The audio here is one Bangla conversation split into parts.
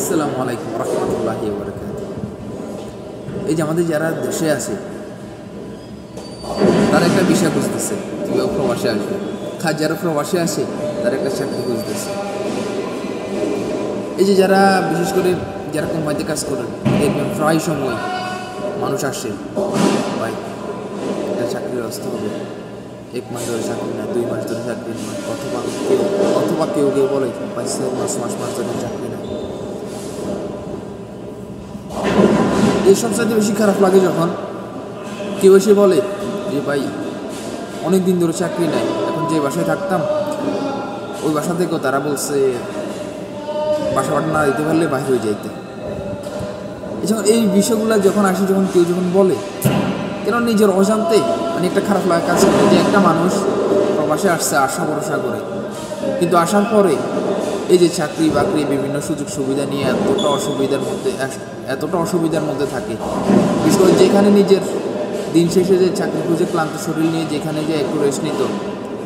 আসসালামু আলাইকুম রহমতুল্লাহি ওয়া বারাকাতুহু। এই যে আমাদের যারা দেশে আছে তারা একটা বিষয় বুঝতেছে কীভাবে প্রবাসে আসবে, যারা প্রবাসে আসে তারা একটা চাকরি বুঝতেছে। এই যে যারা বিশেষ করে যারা কোম্পানিতে কাজ করেন দেখবেন প্রায় সময় মানুষ আসে, ভাই একটা চাকরির ব্যবস্থা হবে, 1 মাস ধরে চাকরি না, 2 মাস ধরে চাকরি নয়, অথবা কেউ কেউ বলে 5 মাস ধরে চাকরি না। এই সবচেয়ে বেশি খারাপ লাগে যখন কেউ এসে বলে যে ভাই অনেক দিন ধরে চাকরি নাই, এখন যে বাসায় থাকতাম ওই বাসা থেকেও তারা বলছে বাসা ভাড়া না দিতে পারলে বাইরে হয়ে যাইতে। যখন এই বিষয়গুলো যখন আসে, যখন কেউ যখন বলে, কেন নিজের অজান্তে মানে একটা খারাপ লাগা কাজ করে যে একটা মানুষ প্রবাসে আসছে আশা ভরসা করে, কিন্তু আসার পরে এই যে চাকরি বাকরি বিভিন্ন সুযোগ সুবিধা নিয়ে এতটা অসুবিধার মধ্যে থাকে। বিশেষ করে যেখানে নিজের দিন শেষে যে চাকরি খুঁজে ক্লান্ত শরীর নিয়ে যেখানে যে একটু রেস্ট নিত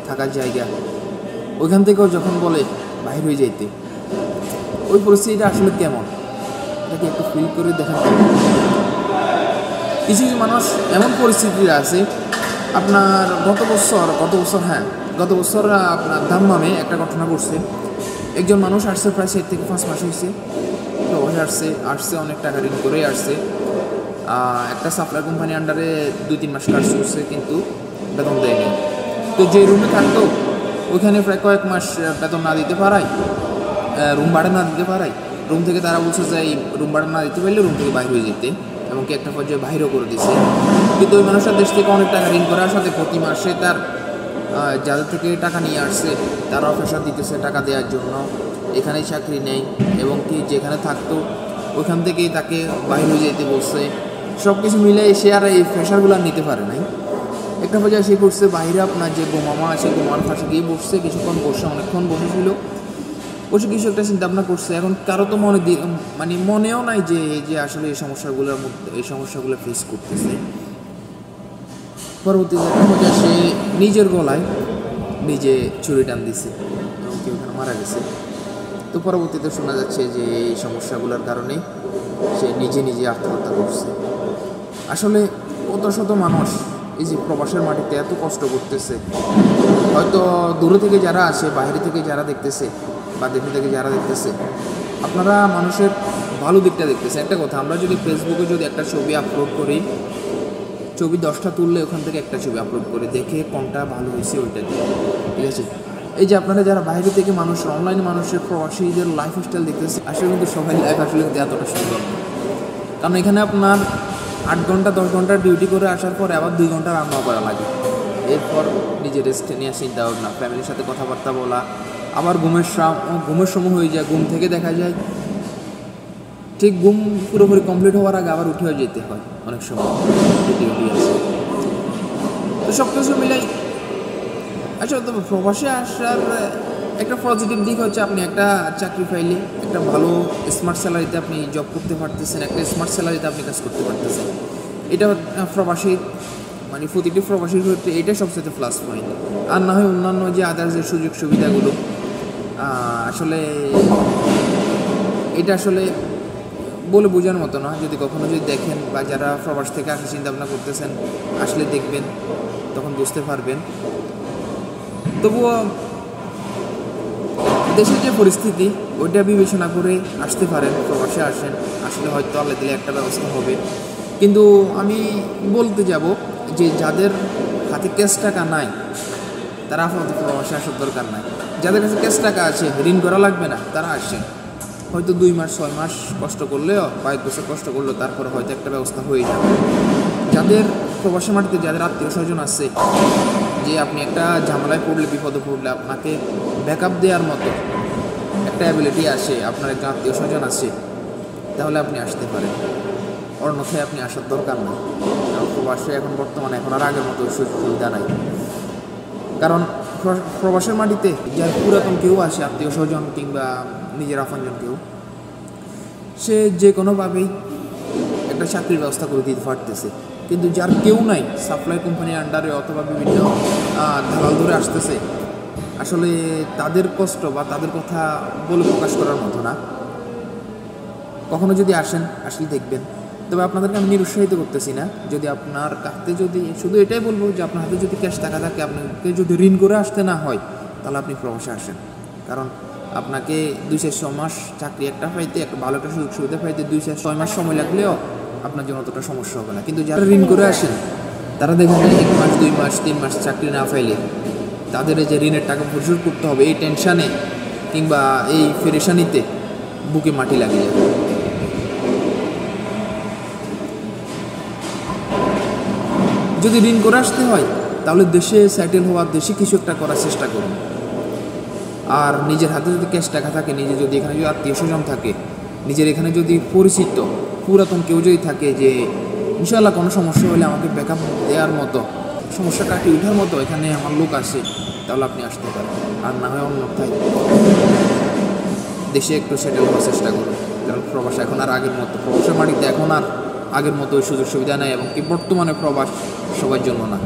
থাকার জায়গা, ওইখান থেকেও যখন বলে বাইরে হয়ে যাইতে, ওই পরিস্থিতিটা আসলে কেমন এটাকে একটু ফিল করে দেখা। কিছু কিছু মানুষ এমন পরিস্থিতিতে আছে, আপনার গত বছর আপনার দাম্মামে একটা ঘটনা ঘটছে। একজন মানুষ আসছে প্রায় 4 থেকে 5 মাস হয়েছে, তো আসছে অনেক টাকা ঋণ করেই আসছে। একটা সাপ্লাই কোম্পানি আন্ডারে 2-3 মাস কাজ করছে, কিন্তু বেতন দেয়নি। তো যে রুমে থাকতো ওইখানে প্রায় কয়েক মাস বেতন না দিতে পারায়, রুম ভাড়া না দিতে পারায়, রুম থেকে তারা বলছে যে এই রুম ভাড়া না দিতে পারলে রুম থেকে বাইরে হয়ে যেতে, এমনকি একটা পর্যায়ে বাইরেও করে দিছে। কিন্তু ওই মানুষটা দেশ থেকে অনেক টাকা ঋণ করার সাথে প্রতি মাসে তার যাদের থেকে টাকা নিয়ে আসছে তারাও প্রেশার দিতেছে টাকা দেওয়ার জন্য, এখানেই চাকরি নেই, এবং কি যেখানে থাকতো ওইখান থেকেই তাকে বাইরে হয়ে যেতে বলছে। সব কিছু মিলে সে আর এই প্রেশারগুলো নিতে পারে নাই। একটা পর্যায়ে সে করছে বাইরে আপনার যে গোমামা আছে, গোমার পাশে গিয়ে বসছে, অনেকক্ষণ বসেছিল, বসে কিছু একটা চিন্তা ভাবনা করছে। এখন কারো তো মনেও নাই যে আসলে এই সমস্যাগুলো ফেস করতেছে। পরবর্তীতে একটা পর্যায়ে সে নিজের গলায় নিজে ছুরি টান দিছে এবং কেউ ওখানে মারা গেছে। তো পরবর্তীতে শোনা যাচ্ছে যে এই সমস্যাগুলোর কারণে সে নিজে আত্মহত্যা করছে। আসলে কত শত মানুষ এই যে প্রবাসের মাটিতে এত কষ্ট করতেছে, হয়তো দূরে থেকে যারা আসে, বাইরে থেকে যারা দেখতেছে বা দেশে থেকে যারা দেখতেছে, আপনারা মানুষের ভালো দিকটা দেখতেছে। একটা কথা, আমরা যদি ফেসবুকে যদি একটা ছবি আপলোড করি, ছবি 10টা তুললে ওখান থেকে একটা ছবি আপলোড করে দেখে কোনটা ভালো হয়েছে ওইটা দিয়ে, ঠিক আছে। এই যে আপনারা যারা বাইরে থেকে অনলাইনে মানুষের প্রবাসীদের লাইফস্টাইল দেখতেছে, আসলে কিন্তু সবাই লাইফ আসলে কিন্তু এতটা সুন্দর না। কারণ এখানে আপনার 8 ঘন্টা 10 ঘন্টা ডিউটি করে আসার পরে আবার 2 ঘন্টা রান্না করা লাগে, এরপর নিজের রেস্ট নিয়ে চিন্তা ভাবনা, ফ্যামিলির সাথে কথাবার্তা বলা, আবার ঘুমের সময় হয়ে যায়, ঘুম থেকে দেখা যায় ঠিক ঘুম পুরোপুরি কমপ্লিট হওয়ার আগে আবার উঠে যেতে হয় অনেক সময়, ডিউটি আছে। তো সব কিছু মিলাই আচ্ছা, তবে প্রবাসে আসার একটা পজিটিভ দিক হচ্ছে আপনি একটা চাকরি পাইলে একটা ভালো স্মার্ট স্যালারিতে আপনি জব করতে পারতেছেন, একটা স্মার্ট স্যালারিতে আপনি কাজ করতে পারতেছেন। এটা প্রবাসী প্রতিটি প্রবাসীর ক্ষেত্রে এটা সবচেয়ে প্লাস পয়েন্ট। আর না হয় অন্যান্য যে আদার্স যে সুযোগ সুবিধাগুলো, আসলে এটা আসলে বলে বোঝার মতো না। যদি কখনো দেখেন বা যারা প্রবাস থেকে আসা চিন্তা ভাবনা করতেছেন, আসলে দেখবেন, তখন বুঝতে পারবেন। তবুও দেশের যে পরিস্থিতি ওইটা বিবেচনা করে আসতে পারেন, প্রবাসে আসেন, আসলে হয়তো আল্লাহ দিলে একটা ব্যবস্থা হবে। কিন্তু আমি বলতে যাব যে যাদের হাতে ক্যাশ টাকা নাই তারা আপাতত প্রবাসে আসার দরকার নাই। যাদের কাছে ক্যাশ টাকা আছে, ঋণ করা লাগবে না, তারা আসেন। হয়তো 2 মাস 6 মাস কষ্ট করলেও বা 1 বছর কষ্ট করলেও তারপরে হয়তো একটা ব্যবস্থা হয়ে যাবে। যাদের প্রবাসী মাটিতে যাদের আত্মীয় স্বজন আছে, যে আপনি একটা ঝামেলায় পড়লে, বিপদে পড়লে আপনাকে ব্যাকআপ দেওয়ার মতো একটা অ্যাবিলিটি আসে, আপনার একটা আত্মীয় স্বজন আছে, তাহলে আপনি আসতে পারেন। অন্যথায় আপনি আসার দরকার না। কারণ প্রবাসে এখন বর্তমানে আর আগের মতো সুযোগ সুবিধা নাই। কারণ প্রবাসের মাটিতে যার পুরাতন কেউ আসে, আত্মীয় স্বজন কিংবা নিজের আপনজন কেউ, সে যে কোনোভাবেই একটা চাকরির ব্যবস্থা করে দিতে পারতেছে। কিন্তু যার কেউ নাই, সাপ্লাই কোম্পানির আন্ডারে অথবা বিভিন্ন দালাল ধরে আসতেছে, আসলে তাদের কষ্ট বা তাদের কথা বলে প্রকাশ করার মতো না। কখনো যদি আসেন, আসলে দেখবেন। তবে আপনাদেরকে আমি নিরুৎসাহিত করতেছি না। যদি আপনার হাতে যদি শুধু এটাই বলবো যে আপনার হাতে যদি ক্যাশ টাকা থাকে, আপনাকে যদি ঋণ করে আসতে না হয়, তাহলে আপনি প্রবাসে আসেন। কারণ আপনাকে 2-6 মাস চাকরি একটা পাইতে, একটা ভালো একটা সুযোগ সুবিধা পাইতে 2-6 মাস সময় লাগলেও আপনার জন্য অতটা সমস্যা হবে না। কিন্তু যারা ঋণ করে আসেন, তারা দেখেন 1 মাস 2 মাস 3 মাস চাকরি না পাইলে তাদের এই যে ঋণের টাকা পরিশোধ করতে হবে, এই টেনশানে কিংবা এই পেরেশানিতে বুকে মাটি লাগিয়ে যায়। যদি ঋণ করে আসতে হয়, তাহলে দেশে সেটেল হওয়ার, দেশে কিছু একটা করার চেষ্টা করুন। আর নিজের হাতে যদি ক্যাশ টাকা থাকে, নিজে যদি এখানে যদি আত্মীয় স্বজন থাকে, নিজের এখানে যদি পরিচিত পুরাতন কেউ যদি থাকে যে ইনশাআল্লাহ কোনো সমস্যা হলে আমাকে ব্যাকআপ দেওয়ার মতো, সমস্যা কাটিয়ে ওঠার মতো এখানে আমার লোক আছে, তাহলে আপনি আসতে পারেন। আর না হয় অন্যথায় দেশে একটু সেটেল হওয়ার চেষ্টা করুন। কারণ প্রবাস এখন আর আগের মতো, প্রবাসের মাটিতে এখন আর আগের মতো ওই সুযোগ সুবিধা নেই, এবং কি বর্তমানে প্রবাস সবার জন্য না।